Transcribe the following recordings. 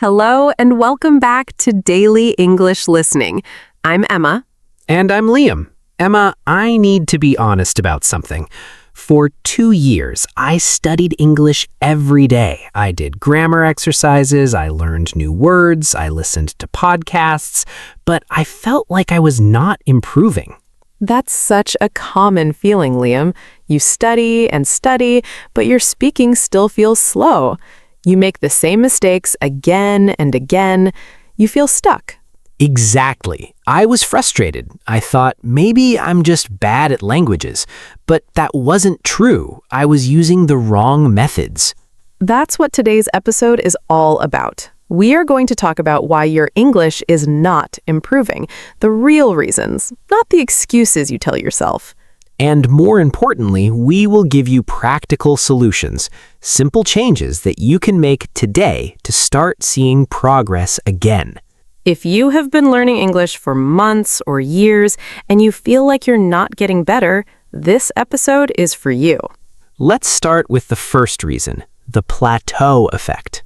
Hello and welcome back to Daily English Listening. I'm Emma. And I'm Liam. Emma, I need to be honest about something. For 2 years, I studied English every day. I did grammar exercises, I learned new words, I listened to podcasts, but I felt like I was not improving. That's such a common feeling, Liam. You study and study, but your speaking still feels slow. You make the same mistakes again and again. You feel stuck. Exactly. I was frustrated. I thought maybe I'm just bad at languages, but that wasn't true. I was using the wrong methods. That's what today's episode is all about. We are going to talk about why your English is not improving, the real reasons, not the excuses you tell yourself. And more importantly, we will give you practical solutions, simple changes that you can make today to start seeing progress again. If you have been learning English for months or years and you feel like you're not getting better, this episode is for you. Let's start with the first reason, the plateau effect.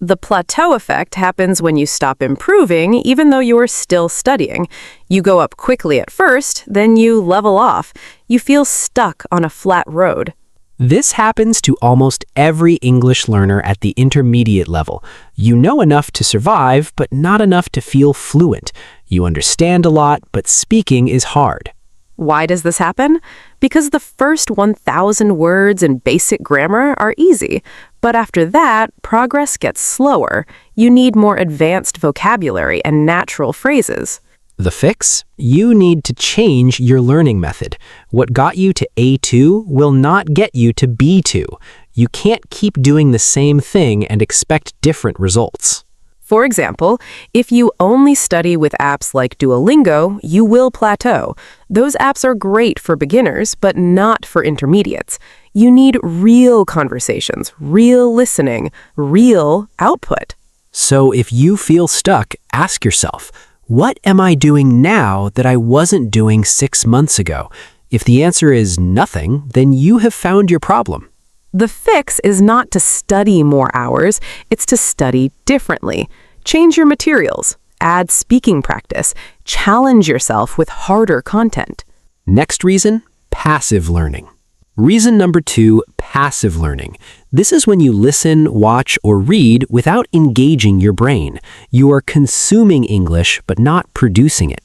The plateau effect happens when you stop improving even though you are still studying. You go up quickly at first, then you level off. You feel stuck on a flat road. This happens to almost every English learner at the intermediate level. You know enough to survive, but not enough to feel fluent. You understand a lot, but speaking is hard. Why does this happen? Because the first 1,000 words in basic grammar are easy, but after that, progress gets slower. You need more advanced vocabulary and natural phrases. The fix? You need to change your learning method. What got you to A2 will not get you to B2. You can't keep doing the same thing and expect different results. For example, if you only study with apps like Duolingo, you will plateau. Those apps are great for beginners, but not for intermediates. You need real conversations, real listening, real output. So if you feel stuck, ask yourself, what am I doing now that I wasn't doing 6 months ago? If the answer is nothing, then you have found your problem. The fix is not to study more hours, it's to study differently. Change your materials, add speaking practice, challenge yourself with harder content. Next reason, passive learning. Reason number 2, passive learning. This is when you listen, watch, or read without engaging your brain. You are consuming English, but not producing it.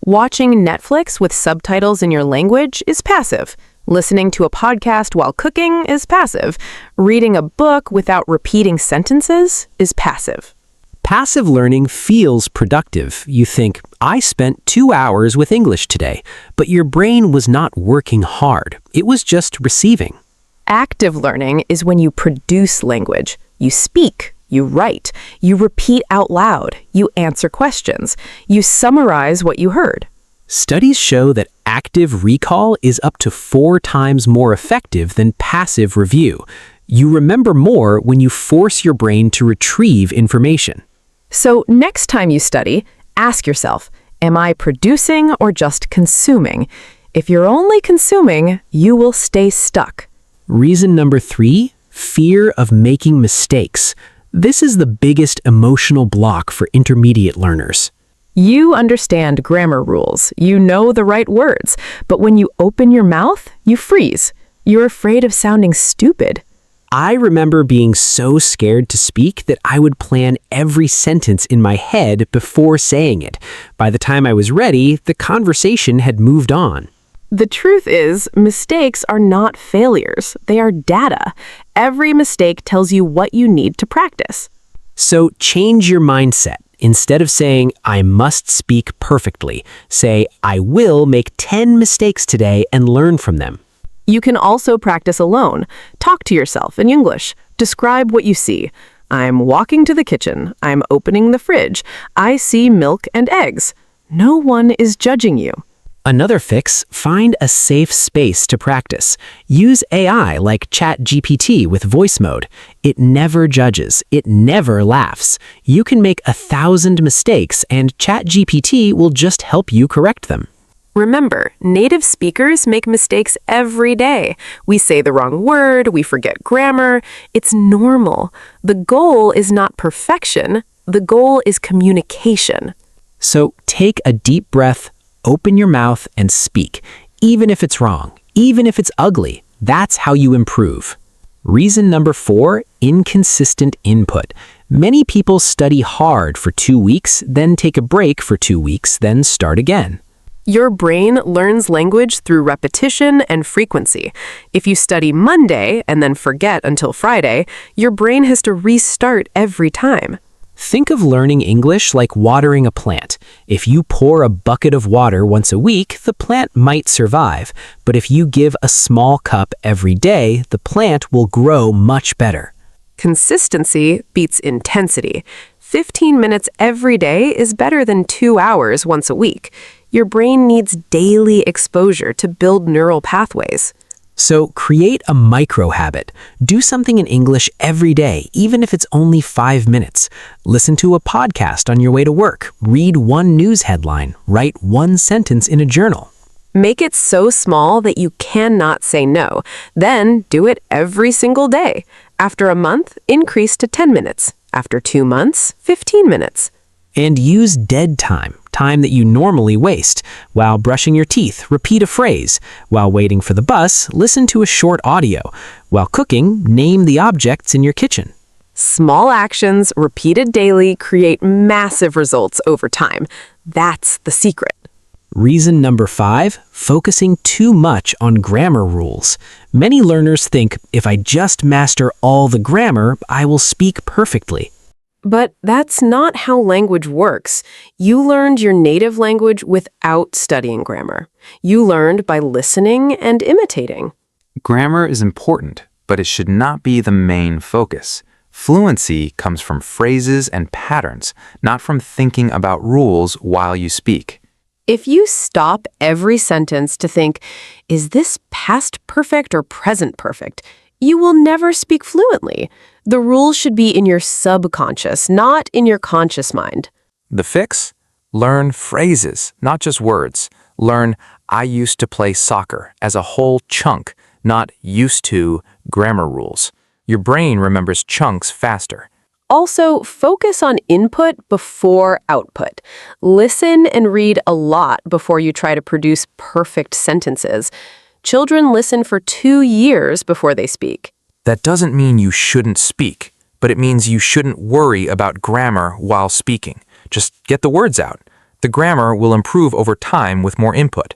Watching Netflix with subtitles in your language is passive. Listening to a podcast while cooking is passive. Reading a book without repeating sentences is passive. Passive learning feels productive. You think, I spent 2 hours with English today, but your brain was not working hard. It was just receiving. Active learning is when you produce language. You speak, you write, you repeat out loud, you answer questions, you summarize what you heard. Studies show that active recall is up to 4 times more effective than passive review. You remember more when you force your brain to retrieve information. So next time you study, ask yourself, am I producing or just consuming? If you're only consuming, you will stay stuck. Reason number 3, fear of making mistakes. This is the biggest emotional block for intermediate learners. You understand grammar rules, you know the right words, but when you open your mouth, you freeze. You're afraid of sounding stupid. I remember being so scared to speak that I would plan every sentence in my head before saying it. By the time I was ready, the conversation had moved on. The truth is, mistakes are not failures. They are data. Every mistake tells you what you need to practice. So change your mindset. Instead of saying, I must speak perfectly, say, I will make 10 mistakes today and learn from them. You can also practice alone. Talk to yourself in English. Describe what you see. I'm walking to the kitchen. I'm opening the fridge. I see milk and eggs. No one is judging you. Another fix, find a safe space to practice. Use AI like ChatGPT with voice mode. It never judges. It never laughs. You can make 1,000 mistakes and ChatGPT will just help you correct them. Remember, native speakers make mistakes every day. We say the wrong word, we forget grammar. It's normal. The goal is not perfection. The goal is communication. So take a deep breath, open your mouth, and speak. Even if it's wrong, even if it's ugly, that's how you improve. Reason number 4, inconsistent input. Many people study hard for 2 weeks, then take a break for 2 weeks, then start again. Your brain learns language through repetition and frequency. If you study Monday and then forget until Friday, your brain has to restart every time. Think of learning English like watering a plant. If you pour a bucket of water once a week, the plant might survive. But if you give a small cup every day, the plant will grow much better. Consistency beats intensity. 15 minutes every day is better than 2 hours once a week. Your brain needs daily exposure to build neural pathways. So create a micro habit. Do something in English every day, even if it's only 5 minutes. Listen to a podcast on your way to work. Read one news headline. Write one sentence in a journal. Make it so small that you cannot say no. Then do it every single day. After a month, increase to 10 minutes. After 2 months, 15 minutes. And use dead time, time that you normally waste. While brushing your teeth, repeat a phrase. While waiting for the bus, listen to a short audio. While cooking, name the objects in your kitchen. Small actions repeated daily create massive results over time. That's the secret. Reason number 5, focusing too much on grammar rules. Many learners think, if I just master all the grammar, I will speak perfectly. But that's not how language works. You learned your native language without studying grammar. You learned by listening and imitating. Grammar is important, but it should not be the main focus. Fluency comes from phrases and patterns, not from thinking about rules while you speak. If you stop every sentence to think, is this past perfect or present perfect? You will never speak fluently. The rules should be in your subconscious, not in your conscious mind. The fix? Learn phrases, not just words. Learn, I used to play soccer as a whole chunk, not used to grammar rules. Your brain remembers chunks faster. Also, focus on input before output. Listen and read a lot before you try to produce perfect sentences. Children listen for 2 years before they speak. That doesn't mean you shouldn't speak, but it means you shouldn't worry about grammar while speaking. Just get the words out. The grammar will improve over time with more input.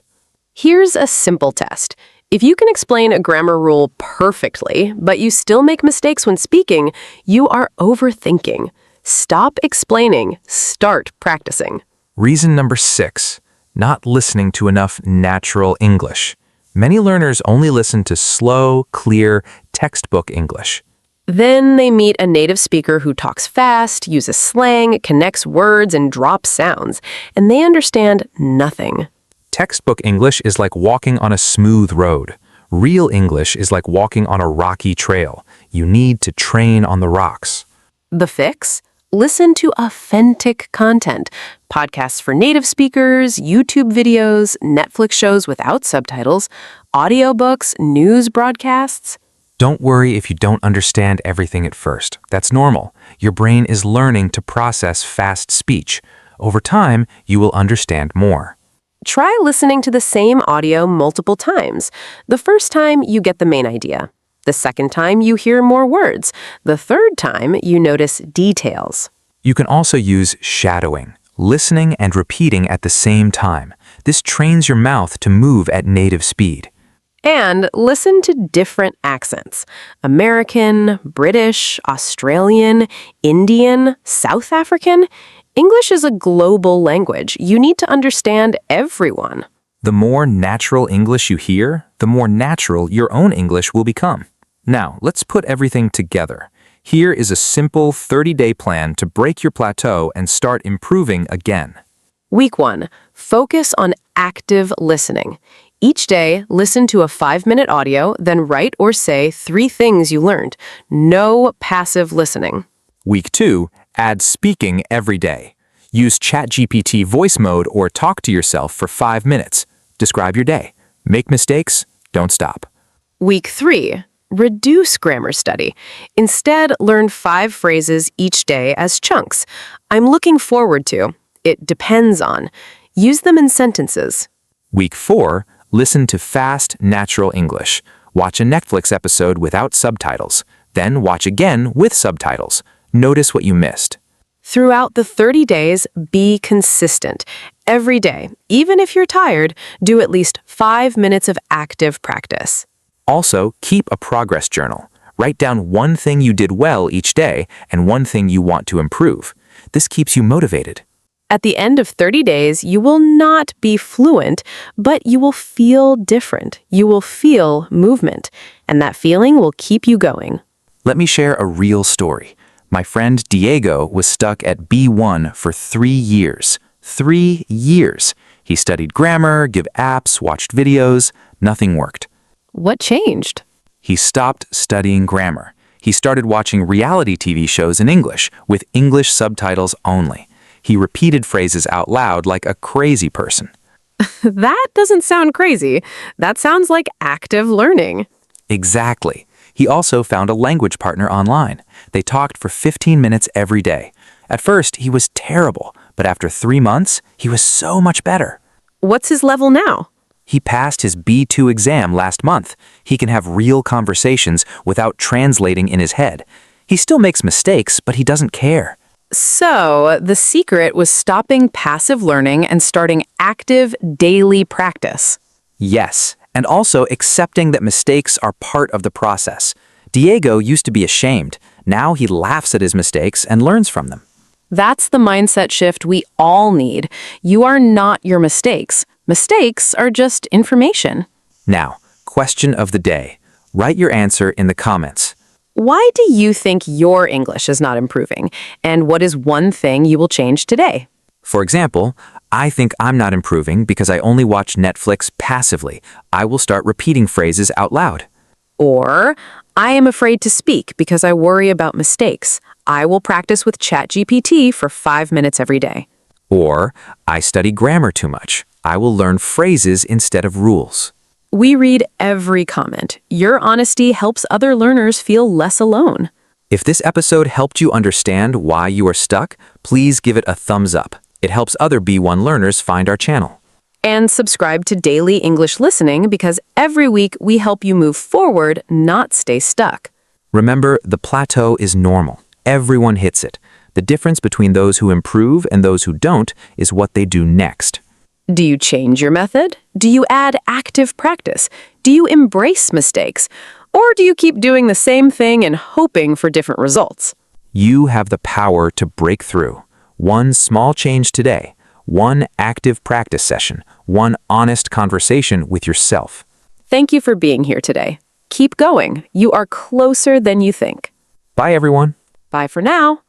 Here's a simple test. If you can explain a grammar rule perfectly, but you still make mistakes when speaking, you are overthinking. Stop explaining. Start practicing. Reason number 6, not listening to enough natural English. Many learners only listen to slow, clear, textbook English. Then they meet a native speaker who talks fast, uses slang, connects words, and drops sounds, and they understand nothing. Textbook English is like walking on a smooth road. Real English is like walking on a rocky trail. You need to train on the rocks. The fix? Listen to authentic content. Podcasts for native speakers, YouTube videos, Netflix shows without subtitles, audiobooks, news broadcasts. Don't worry if you don't understand everything at first. That's normal. Your brain is learning to process fast speech. Over time, you will understand more. Try listening to the same audio multiple times. The first time, you get the main idea. The second time, you hear more words. The third time, you notice details. You can also use shadowing, listening and repeating at the same time. This trains your mouth to move at native speed. And listen to different accents. American, British, Australian, Indian, South African. English is a global language. You need to understand everyone. The more natural English you hear, the more natural your own English will become. Now, let's put everything together. Here is a simple 30-day plan to break your plateau and start improving again. Week 1. Focus on active listening. Each day, listen to a 5-minute audio, then write or say 3 things you learned. No passive listening. Week 2. Add speaking every day. Use ChatGPT voice mode or talk to yourself for 5 minutes. Describe your day. Make mistakes. Don't stop. Week 3. Reduce grammar study. Instead, learn 5 phrases each day as chunks. I'm looking forward to. It depends on. Use them in sentences. Week 4, listen to fast, natural English. Watch a Netflix episode without subtitles. Then watch again with subtitles. Notice what you missed. Throughout the 30 days, be consistent. Every day, even if you're tired, do at least 5 minutes of active practice. Also, keep a progress journal. Write down one thing you did well each day and one thing you want to improve. This keeps you motivated. At the end of 30 days, you will not be fluent, but you will feel different. You will feel movement, and that feeling will keep you going. Let me share a real story. My friend Diego was stuck at B1 for 3 years. 3 years. He studied grammar, gave apps, watched videos. Nothing worked. What changed? He stopped studying grammar. He started watching reality TV shows in English, with English subtitles only. He repeated phrases out loud like a crazy person. That doesn't sound crazy. That sounds like active learning. Exactly. He also found a language partner online. They talked for 15 minutes every day. At first, he was terrible, but after 3 months, he was so much better. What's his level now? He passed his B2 exam last month. He can have real conversations without translating in his head. He still makes mistakes, but he doesn't care. So, the secret was stopping passive learning and starting active daily practice. Yes, and also accepting that mistakes are part of the process. Diego used to be ashamed. Now he laughs at his mistakes and learns from them. That's the mindset shift we all need. You are not your mistakes. Mistakes are just information. Now, question of the day. Write your answer in the comments. Why do you think your English is not improving? And what is one thing you will change today? For example, I think I'm not improving because I only watch Netflix passively. I will start repeating phrases out loud. Or, I am afraid to speak because I worry about mistakes. I will practice with ChatGPT for 5 minutes every day. Or, I study grammar too much. I will learn phrases instead of rules. We read every comment. Your honesty helps other learners feel less alone. If this episode helped you understand why you are stuck, please give it a thumbs up. It helps other B1 learners find our channel. And subscribe to Daily English Listening because every week we help you move forward, not stay stuck. Remember, the plateau is normal. Everyone hits it. The difference between those who improve and those who don't is what they do next. Do you change your method? Do you add active practice? Do you embrace mistakes? Or do you keep doing the same thing and hoping for different results? You have the power to break through. One small change today, one active practice session, one honest conversation with yourself. Thank you for being here today. Keep going. You are closer than you think. Bye, everyone. Bye for now.